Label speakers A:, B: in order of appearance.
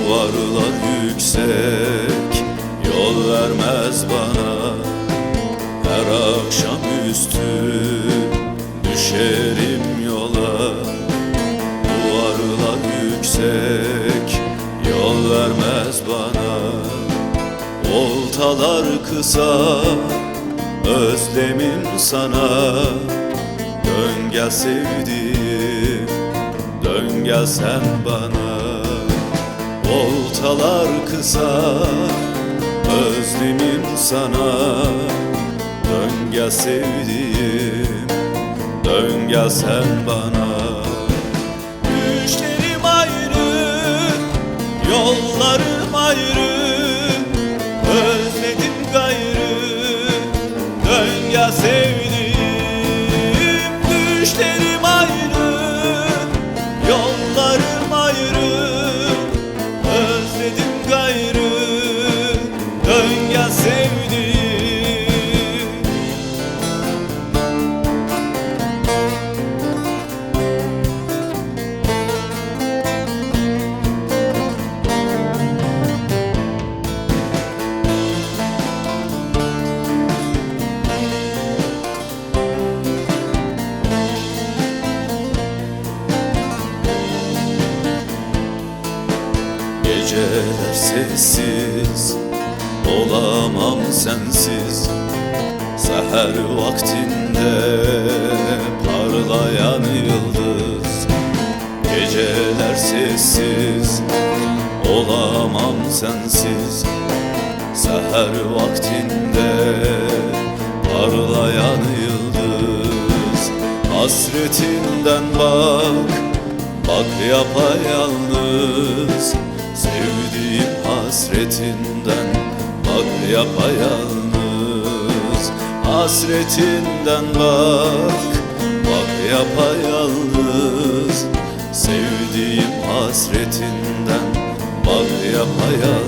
A: Duvarlar yüksek, yol vermez bana. Her akşamüstü düşerim yola. Duvarlar yüksek, yol vermez bana. Oltalar kısa, özlemim sana. Dön gel sevdiğim, dön gel sen bana. Oltalar kısa, özlemim sana. Dön gel sevdiğim, dön gel sen bana. Düşlerim ayrı, yollarım ayrı. Özledim gayrı, dön gel sevdiğim. Düşlerim ayrı, yollarım ayrı. Özledim gayrı, dön gel sevdiğim. Geceler sessiz, olamam sensiz. Seher vaktinde parlayan yıldız. Geceler sessiz, olamam sensiz. Seher vaktinde parlayan yıldız. Hasretinden bak, bak yapayalnız. Sevdiğim hasretinden bak yapayalnız. Hasretinden bak, bak yapayalnız. Sevdiğim hasretinden bak yapayalnız.